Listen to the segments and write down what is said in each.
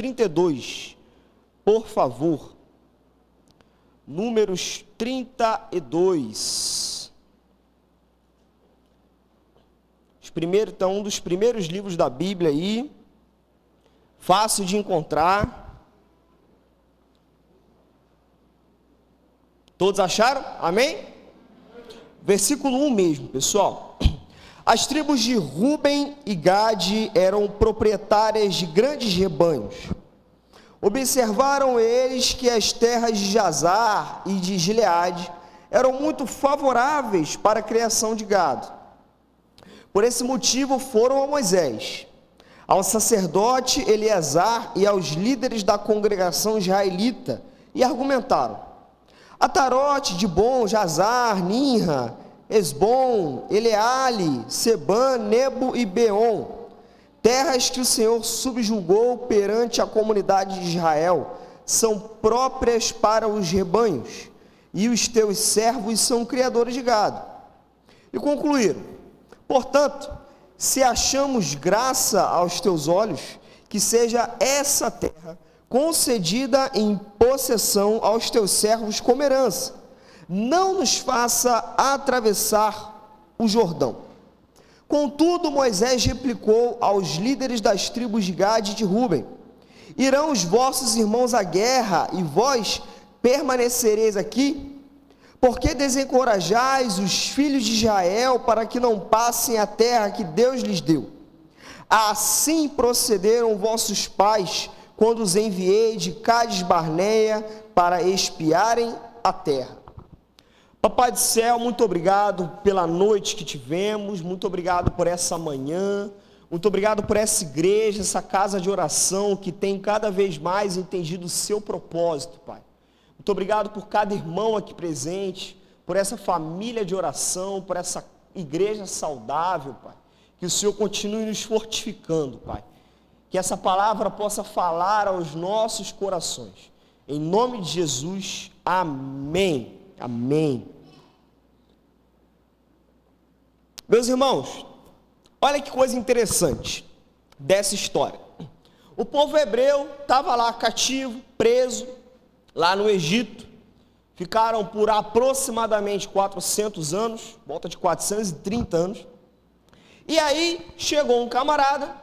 32, por favor. Números 32. Então, um dos primeiros livros da Bíblia aí, fácil de encontrar. Todos acharam? Amém? Versículo 1 mesmo, pessoal. As tribos de Ruben e Gade eram proprietárias de grandes rebanhos. Observaram eles que as terras de Jazar e de Gileade eram muito favoráveis para a criação de gado. Por esse motivo foram a Moisés, ao sacerdote Eleazar e aos líderes da congregação israelita e argumentaram: Atarote, Dibon, Jazar, Ninra, Esbom, Eleale, Sebã, Nebo e Beon, terras que o Senhor subjugou perante a comunidade de Israel, são próprias para os rebanhos, e os teus servos são criadores de gado. E concluíram: portanto, se achamos graça aos teus olhos, que seja essa terra concedida em possessão aos teus servos como herança. Não nos faça atravessar o Jordão. Contudo, Moisés replicou aos líderes das tribos de Gade e de Ruben: irão os vossos irmãos à guerra e vós permanecereis aqui? Por que desencorajais os filhos de Israel para que não passem a terra que Deus lhes deu? Assim procederam vossos pais quando os enviei de Cádiz Barneia para espiarem a terra. Papai do céu, muito obrigado pela noite que tivemos, muito obrigado por essa manhã, muito obrigado por essa igreja, essa casa de oração que tem cada vez mais entendido o seu propósito, Pai. Muito obrigado por cada irmão aqui presente, por essa família de oração, por essa igreja saudável, Pai. Que o Senhor continue nos fortificando, Pai. Que essa palavra possa falar aos nossos corações. Em nome de Jesus, amém. Amém. Meus irmãos, olha que coisa interessante dessa história. O povo hebreu estava lá cativo, preso, lá no Egito. Ficaram por aproximadamente 400 anos, volta de 430 anos. E aí chegou um camarada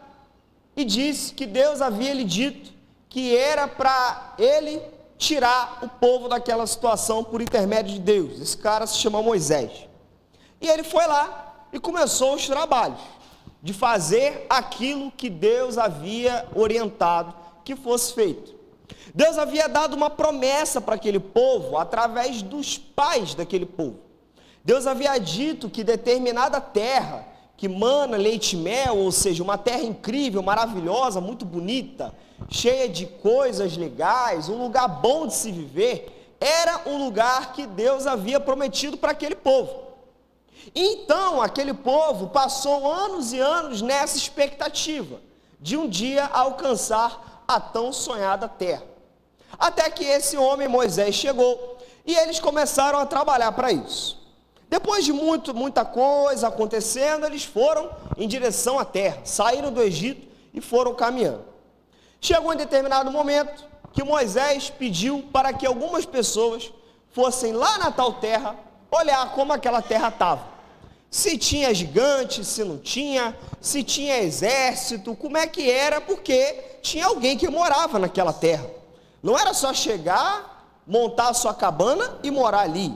e disse que Deus havia lhe dito que era para ele tirar o povo daquela situação por intermédio de Deus. Esse cara se chama Moisés. E ele foi lá e começou os trabalhos de fazer aquilo que Deus havia orientado que fosse feito. Deus havia dado uma promessa para aquele povo através dos pais daquele povo. Deus havia dito que determinada terra que mana leite e mel, ou seja, uma terra incrível, maravilhosa, muito bonita, cheia de coisas legais, um lugar bom de se viver, era um lugar que Deus havia prometido para aquele povo. Então, aquele povo passou anos e anos nessa expectativa de um dia alcançar a tão sonhada terra. Até que esse homem, Moisés, chegou e eles começaram a trabalhar para isso. Depois de muita coisa acontecendo, eles foram em direção à terra, saíram do Egito e foram caminhando. Chegou em determinado momento que Moisés pediu para que algumas pessoas fossem lá na tal terra olhar como aquela terra estava. Se tinha gigante, se não tinha, se tinha exército, como é que era, porque tinha alguém que morava naquela terra. Não era só chegar, montar a sua cabana e morar ali.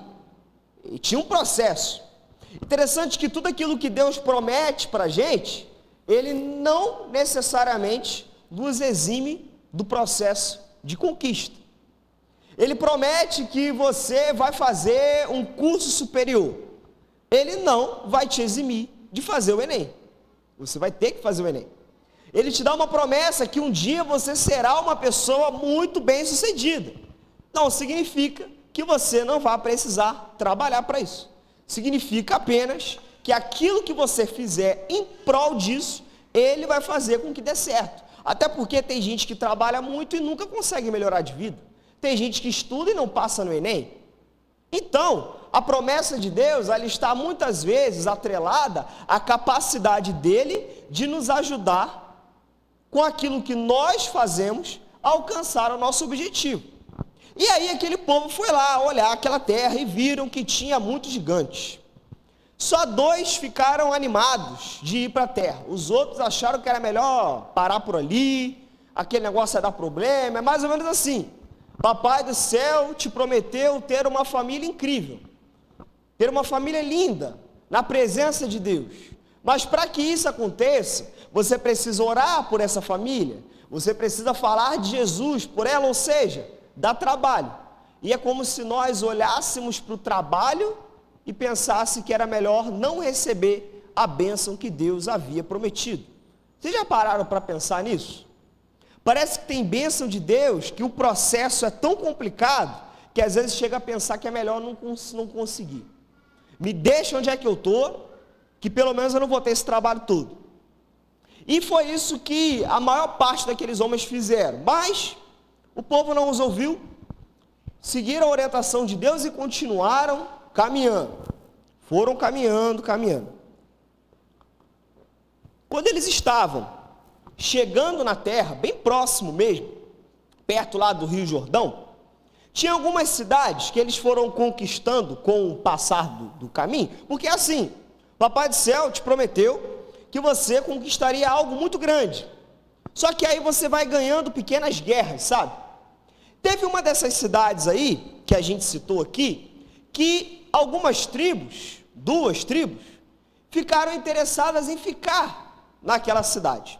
E tinha um processo. Interessante que tudo aquilo que Deus promete para a gente, Ele não necessariamente nos exime do processo de conquista. Ele promete que você vai fazer um curso superior. Ele não vai te eximir de fazer o Enem. Você vai ter que fazer o Enem. Ele te dá uma promessa que um dia você será uma pessoa muito bem sucedida. Não significa que você não vai precisar trabalhar para isso. Significa apenas que aquilo que você fizer em prol disso, Ele vai fazer com que dê certo. Até porque tem gente que trabalha muito e nunca consegue melhorar de vida. Tem gente que estuda e não passa no Enem. Então, a promessa de Deus, ela está muitas vezes atrelada à capacidade dele de nos ajudar com aquilo que nós fazemos alcançar o nosso objetivo. E aí aquele povo foi lá olhar aquela terra e viram que tinha muitos gigantes. Só 2 ficaram animados de ir para a terra. Os outros acharam que era melhor parar por ali, aquele negócio ia dar problema. É mais ou menos assim: Papai do céu te prometeu ter uma família incrível, ter uma família linda, na presença de Deus. Mas para que isso aconteça, você precisa orar por essa família, você precisa falar de Jesus por ela, ou seja, dá trabalho. E é como se nós olhássemos para o trabalho e pensasse que era melhor não receber a bênção que Deus havia prometido. Vocês já pararam para pensar nisso? Parece que tem bênção de Deus, que o processo é tão complicado, que às vezes chega a pensar que é melhor não conseguir. Me deixa onde é que eu estou, que pelo menos eu não vou ter esse trabalho todo. E foi isso que a maior parte daqueles homens fizeram. Mas o povo não os ouviu, seguiram a orientação de Deus e continuaram caminhando. Foram caminhando. Quando eles estavam chegando na terra, bem próximo mesmo, perto lá do Rio Jordão, tinha algumas cidades que eles foram conquistando com o passar do caminho, porque assim, Papai do céu te prometeu que você conquistaria algo muito grande. Só que aí você vai ganhando pequenas guerras, sabe? Teve uma dessas cidades aí, que a gente citou aqui, que algumas tribos, 2 tribos, ficaram interessadas em ficar naquela cidade.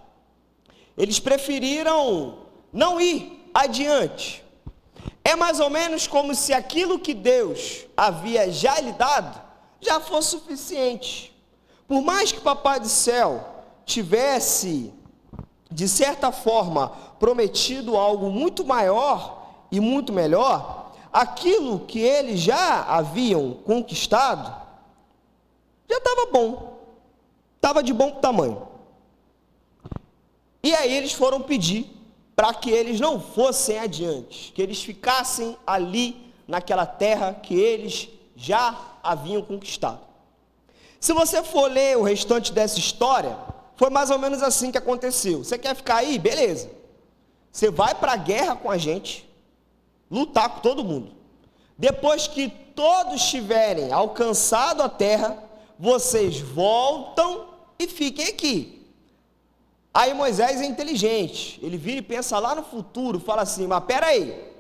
Eles preferiram não ir adiante. É mais ou menos como se aquilo que Deus havia já lhe dado, já fosse suficiente. Por mais que Papai do céu tivesse, de certa forma, prometido algo muito maior e muito melhor, aquilo que eles já haviam conquistado, já estava bom, estava de bom tamanho. E aí eles foram pedir para que eles não fossem adiante, que eles ficassem ali naquela terra que eles já haviam conquistado. Se você for ler o restante dessa história, foi mais ou menos assim que aconteceu. Você quer ficar aí? Beleza. Você vai para a guerra com a gente, lutar com todo mundo. Depois que todos tiverem alcançado a terra, vocês voltam e fiquem aqui. Aí Moisés é inteligente, ele vira e pensa lá no futuro, fala assim: mas peraí,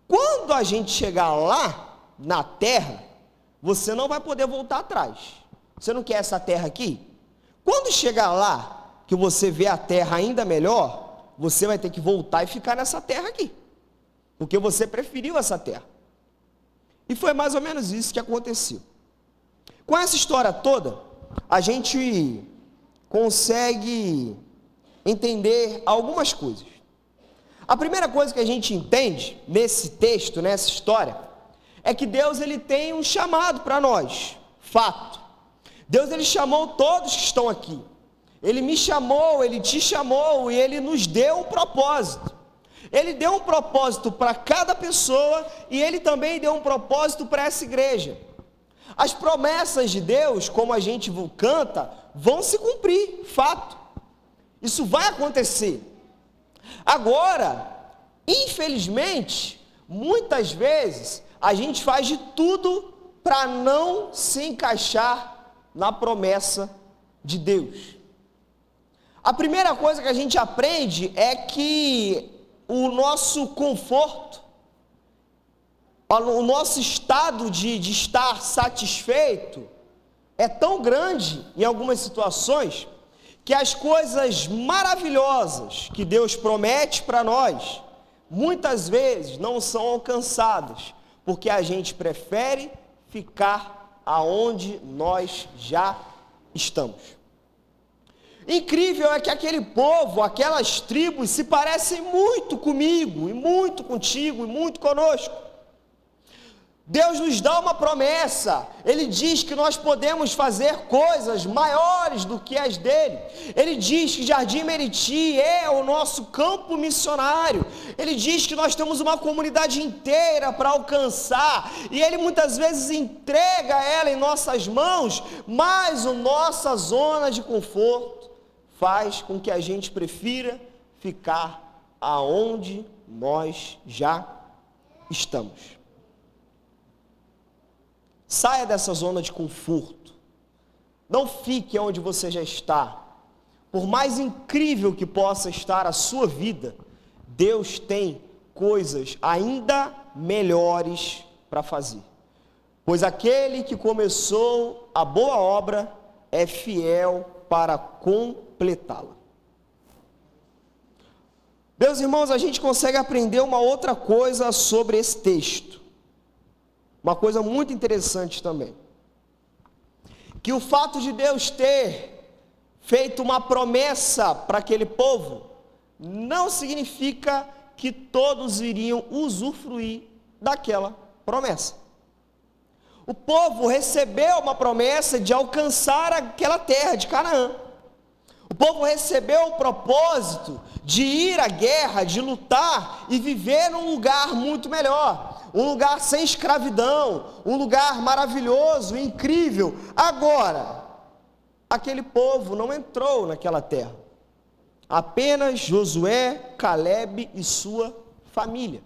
quando a gente chegar lá na terra, você não vai poder voltar atrás. Você não quer essa terra aqui? Quando chegar lá, que você vê a terra ainda melhor, você vai ter que voltar e ficar nessa terra aqui, porque você preferiu essa terra. E foi mais ou menos isso que aconteceu. Com essa história toda, a gente consegue entender algumas coisas. A primeira coisa que a gente entende nesse texto, nessa história, é que Deus ele tem um chamado para nós. Fato. Deus ele chamou todos que estão aqui. Ele me chamou, ele te chamou e ele nos deu um propósito. Ele deu um propósito para cada pessoa e ele também deu um propósito para essa igreja. As promessas de Deus, como a gente canta, vão se cumprir, fato. Isso vai acontecer. Agora, infelizmente, muitas vezes, a gente faz de tudo para não se encaixar na promessa de Deus. A primeira coisa que a gente aprende é que o nosso conforto, o nosso estado de estar satisfeito é tão grande em algumas situações, que as coisas maravilhosas que Deus promete para nós, muitas vezes não são alcançadas, porque a gente prefere ficar aonde nós já estamos. Incrível é que aquele povo, aquelas tribos se parecem muito comigo, e muito contigo, e muito conosco. Deus nos dá uma promessa, Ele diz que nós podemos fazer coisas maiores do que as dele. Ele diz que Jardim Meriti é o nosso campo missionário. Ele diz que nós temos uma comunidade inteira para alcançar, e Ele muitas vezes entrega ela em nossas mãos, mas a nossa zona de conforto faz com que a gente prefira ficar aonde nós já estamos. Saia dessa zona de conforto. Não fique onde você já está. Por mais incrível que possa estar a sua vida, Deus tem coisas ainda melhores para fazer. Pois aquele que começou a boa obra é fiel para completá-la. Meus irmãos, a gente consegue aprender uma outra coisa sobre esse texto. Uma coisa muito interessante também. Que o fato de Deus ter feito uma promessa para aquele povo, não significa que todos iriam usufruir daquela promessa. O povo recebeu uma promessa de alcançar aquela terra de Canaã. O povo recebeu o propósito de ir à guerra, de lutar e viver num lugar muito melhor. Um lugar sem escravidão, um lugar maravilhoso, incrível. Agora, aquele povo não entrou naquela terra. Apenas Josué, Calebe e sua família.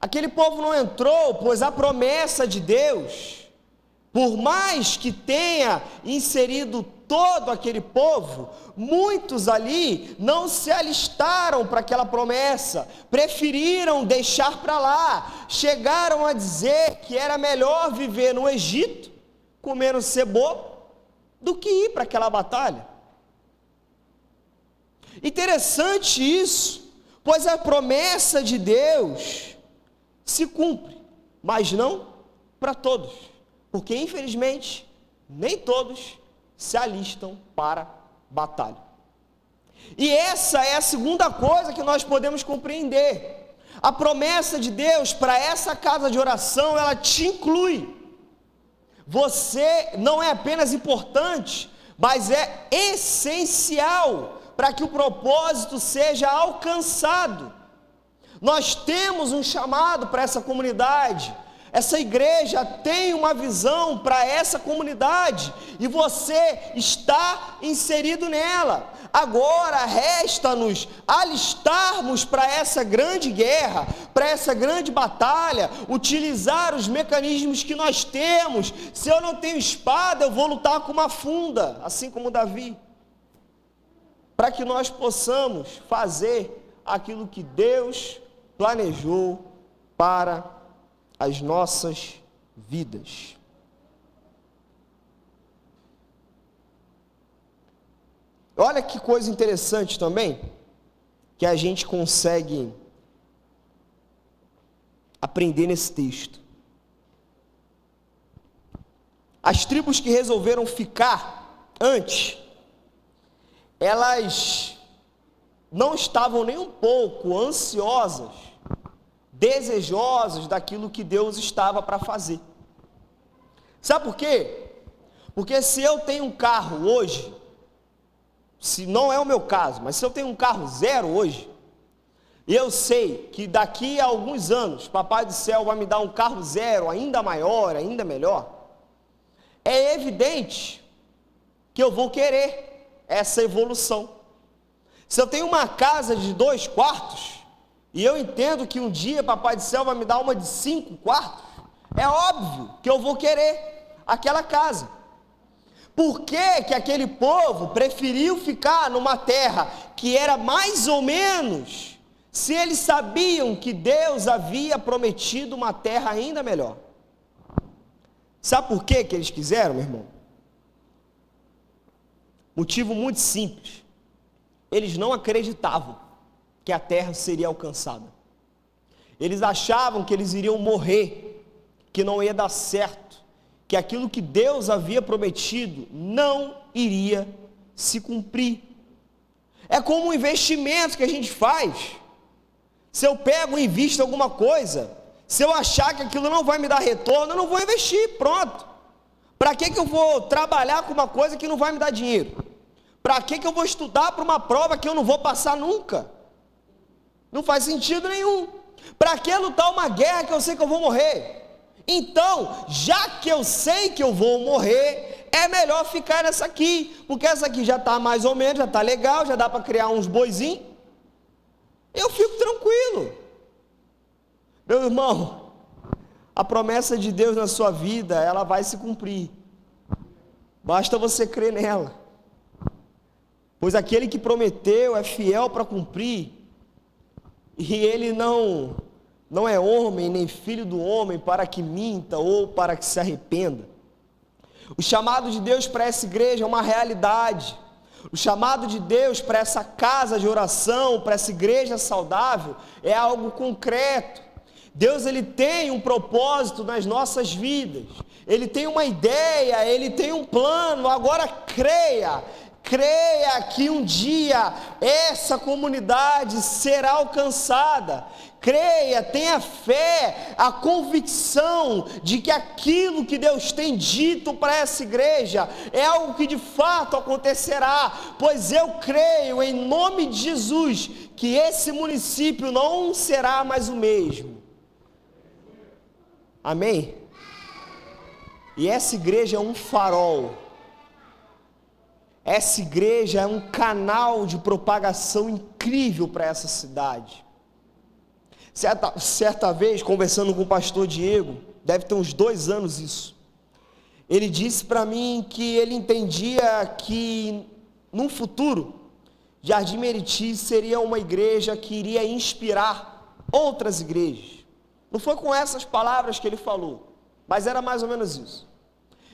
Aquele povo não entrou, pois a promessa de Deus, por mais que tenha inserido todo aquele povo, muitos ali não se alistaram para aquela promessa, preferiram deixar para lá, chegaram a dizer que era melhor viver no Egito, comendo cebola, do que ir para aquela batalha. Interessante isso, pois a promessa de Deus se cumpre, mas não para todos, porque infelizmente nem todos se alistam para a batalha. E essa é a segunda coisa que nós podemos compreender. A promessa de Deus para essa casa de oração, ela te inclui. Você não é apenas importante, mas é essencial para que o propósito seja alcançado. Nós temos um chamado para essa comunidade. Essa igreja tem uma visão para essa comunidade e você está inserido nela. Agora resta-nos alistarmos para essa grande guerra, para essa grande batalha, utilizar os mecanismos que nós temos. Se eu não tenho espada, eu vou lutar com uma funda, assim como Davi, para que nós possamos fazer aquilo que Deus planejou para as nossas vidas. Olha que coisa interessante também, que a gente consegue aprender nesse texto. As tribos que resolveram ficar antes, elas não estavam nem um pouco ansiosas, desejosas daquilo que Deus estava para fazer. Sabe por quê? Porque se eu tenho um carro hoje, se não é o meu caso, mas se eu tenho um carro zero hoje, eu sei que daqui a alguns anos, Papai do Céu vai me dar um carro zero, ainda maior, ainda melhor. É evidente que eu vou querer essa evolução. Se eu tenho uma casa de 2 quartos, e eu entendo que um dia Papai do Céu vai me dar uma de 5 quartos, é óbvio que eu vou querer aquela casa. Por que que aquele povo preferiu ficar numa terra que era mais ou menos, se eles sabiam que Deus havia prometido uma terra ainda melhor? Sabe por que que eles quiseram, meu irmão? Motivo muito simples. Eles não acreditavam que a terra seria alcançada. Eles achavam que eles iriam morrer, que não ia dar certo, que aquilo que Deus havia prometido não iria se cumprir. É como um investimento que a gente faz. Se eu pego e invisto em alguma coisa, se eu achar que aquilo não vai me dar retorno, eu não vou investir, pronto. Para que eu vou trabalhar com uma coisa que não vai me dar dinheiro? Para que eu vou estudar para uma prova que eu não vou passar nunca? Não faz sentido nenhum. Para que lutar uma guerra que eu sei que eu vou morrer? Então, já que eu sei que eu vou morrer, é melhor ficar nessa aqui, porque essa aqui já está mais ou menos, já está legal, já dá para criar uns boizinhos, Eu fico tranquilo. Meu irmão, a promessa de Deus na sua vida, ela vai se cumprir. Basta você crer nela. Pois aquele que prometeu é fiel para cumprir, e ele não é homem, nem filho do homem, para que minta ou para que se arrependa. O chamado de Deus para essa igreja é uma realidade. O chamado de Deus para essa casa de oração, para essa igreja saudável, é algo concreto. Deus, ele tem um propósito nas nossas vidas. Ele tem uma ideia, ele tem um plano. Agora creia que um dia essa comunidade será alcançada. Creia, tenha fé, a convicção de que aquilo que Deus tem dito para essa igreja é algo que de fato acontecerá, pois eu creio em nome de Jesus que esse município não será mais o mesmo. Amém? E essa igreja é um farol. Essa igreja é um canal de propagação incrível para essa cidade. Certa vez, conversando com o pastor Diego, deve ter uns 2 anos isso, ele disse para mim que ele entendia que, num futuro, Jardim Meriti seria uma igreja que iria inspirar outras igrejas. Não foi com essas palavras que ele falou, mas era mais ou menos isso.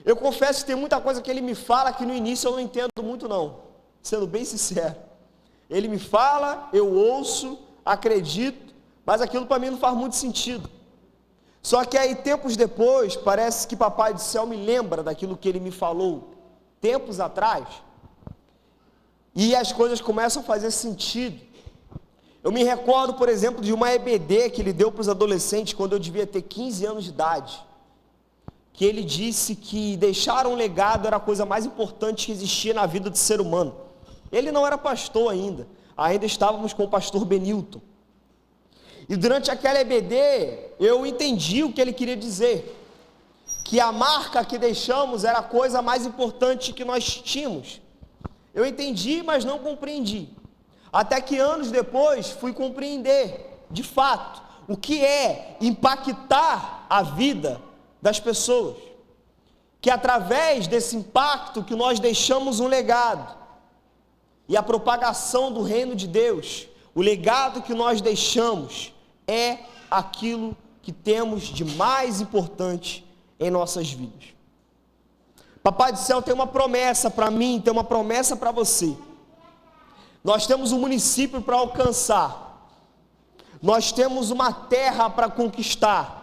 Eu confesso que tem muita coisa que ele me fala que no início eu não entendo muito não, sendo bem sincero. Ele me fala, eu ouço, acredito, mas aquilo para mim não faz muito sentido. Só que aí tempos depois, parece que Papai do Céu me lembra daquilo que ele me falou tempos atrás, e as coisas começam a fazer sentido. Eu me recordo, por exemplo, de uma EBD que ele deu para os adolescentes quando eu devia ter 15 anos de idade, que ele disse que deixar um legado era a coisa mais importante que existia na vida do ser humano. Ele não era pastor ainda estávamos com o pastor Benilton. E durante aquela EBD, eu entendi o que ele queria dizer, que a marca que deixamos era a coisa mais importante que nós tínhamos. Eu entendi, mas não compreendi. Até que anos depois, fui compreender, de fato, o que é impactar a vida das pessoas. Que através desse impacto que nós deixamos um legado, e a propagação do reino de Deus, o legado que nós deixamos é aquilo que temos de mais importante em nossas vidas. Papai do Céu tem uma promessa para mim, tem uma promessa para você. Nós temos um município para alcançar, nós temos uma terra para conquistar.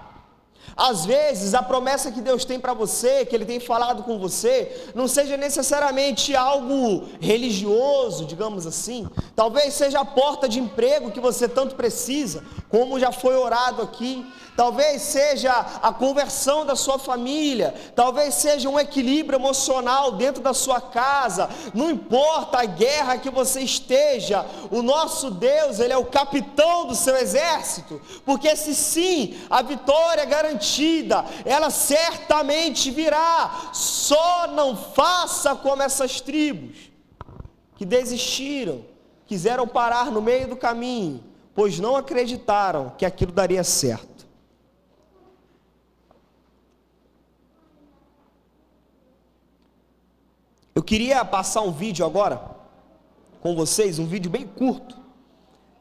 Às vezes a promessa que Deus tem para você, que Ele tem falado com você, não seja necessariamente algo religioso, digamos assim. Talvez seja a porta de emprego que você tanto precisa, como já foi orado aqui. Talvez seja a conversão da sua família, talvez seja um equilíbrio emocional dentro da sua casa. Não importa a guerra que você esteja, o nosso Deus, Ele é o capitão do seu exército, porque se sim, a vitória é garantida, ela certamente virá. Só não faça como essas tribos que desistiram, quiseram parar no meio do caminho, pois não acreditaram que aquilo daria certo. Eu queria passar um vídeo agora com vocês, um vídeo bem curto,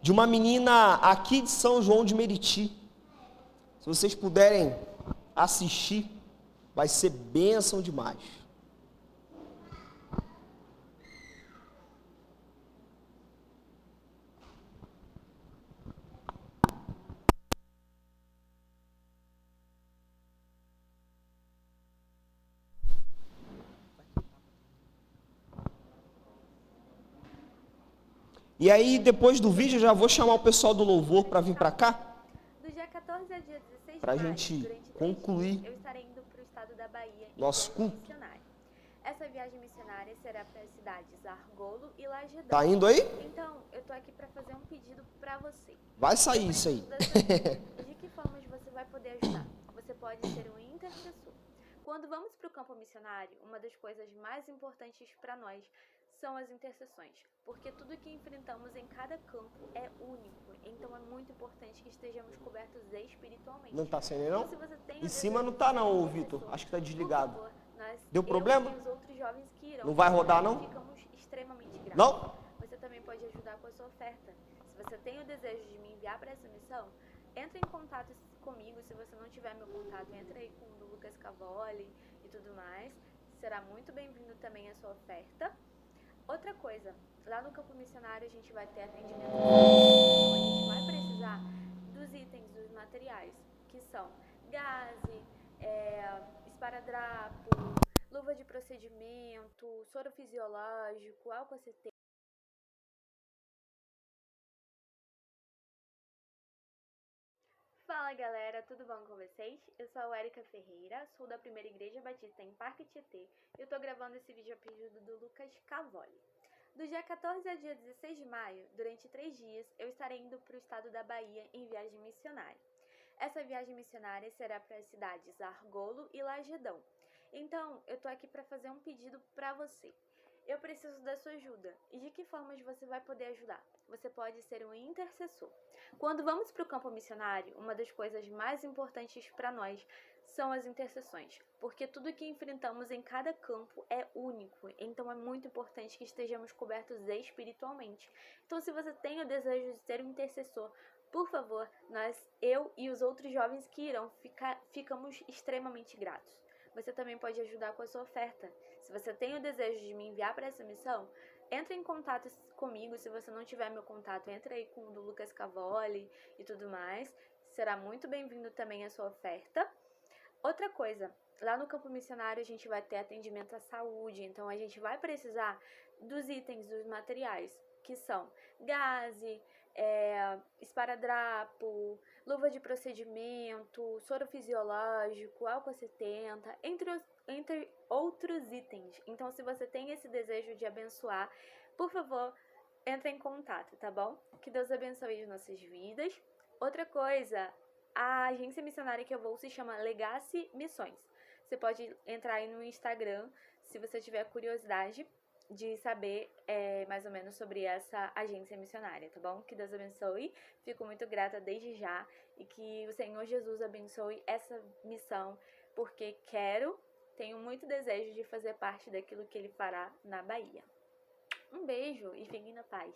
de uma menina aqui de São João de Meriti. Se vocês puderem assistir, vai ser bênção demais. E aí, depois do vídeo, eu já vou chamar o pessoal do louvor para vir para cá. Do dia 14 a dia 16 de Pra maio, gente durante 3 concluir dias, eu estarei indo para o estado da Bahia em nosso viagem culto. missionária. Essa viagem missionária será para as cidades Argolo e Lagedão. Tá indo aí? Então, eu tô aqui para fazer um pedido para você. Vai sair isso aí. De que formas você vai poder ajudar? Você pode ser um intercessor. Quando vamos para o campo missionário, uma das coisas mais importantes para nós são as intercessões, porque tudo que enfrentamos em cada campo é único, então é muito importante que estejamos cobertos espiritualmente. Não tá sem ele, não? Então, se você tem o Em cima desejo não tá de ser não, um Vitor. intercessor, Acho que tá por desligado. favor, Deu problema? e os outros jovens que irão Não vai rodar, não? ficamos extremamente gratos. Não? Você também pode ajudar com a sua oferta. Se você tem o desejo de me enviar para essa missão, entre em contato comigo. Se você não tiver meu contato, entra aí com o Lucas Cavoli e tudo mais. Será muito bem-vindo também a sua oferta. Outra coisa, lá no campo missionário a gente vai ter atendimento. A gente vai precisar dos itens, dos materiais, que são gaze, esparadrapo, luva de procedimento, soro fisiológico, álcool aceteto. Fala galera, tudo bom com vocês? Eu sou a Erika Ferreira, sou da Primeira Igreja Batista em Parque Tietê e eu tô gravando esse vídeo a pedido do Lucas Cavoli. Do dia 14 ao dia 16 de maio, durante 3 dias, eu estarei indo para o estado da Bahia em viagem missionária. Essa viagem missionária será para as cidades Argolo e Lagedão. Então, eu tô aqui para fazer um pedido para você. Eu preciso da sua ajuda. E de que formas você vai poder ajudar? Você pode ser um intercessor. Quando vamos para o campo missionário, uma das coisas mais importantes para nós são as intercessões, porque tudo que enfrentamos em cada campo é único, então é muito importante que estejamos cobertos espiritualmente. Então, se você tem o desejo de ser um intercessor, por favor, eu e os outros jovens que irão ficamos extremamente gratos. Você também pode ajudar com a sua oferta. Se você tem o desejo de me enviar para essa missão, entre em contato comigo. Se você não tiver meu contato, entra aí com o do Lucas Cavoli e tudo mais. Será muito bem-vindo também a sua oferta. Outra coisa, lá no campo missionário a gente vai ter atendimento à saúde, então a gente vai precisar dos itens, dos materiais, que são gaze, esparadrapo, luva de procedimento, soro fisiológico, álcool 70, entre outros itens. Então, se você tem esse desejo de abençoar, por favor, entre em contato, tá bom? Que Deus abençoe as nossas vidas. Outra coisa, a agência missionária que eu vou se chama Legacy Missões. Você pode entrar aí no Instagram, se você tiver curiosidade de saber mais ou menos sobre essa agência missionária, tá bom? Que Deus abençoe, fico muito grata desde já e que o Senhor Jesus abençoe essa missão, porque tenho muito desejo de fazer parte daquilo que Ele fará na Bahia. Um beijo e fiquem na paz.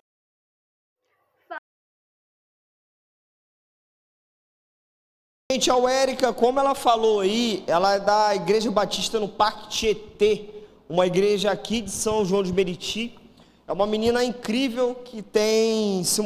Gente, a Erika, como ela falou aí, ela é da Igreja Batista no Parque Tietê, uma igreja aqui de São João de Meriti. É uma menina incrível que tem se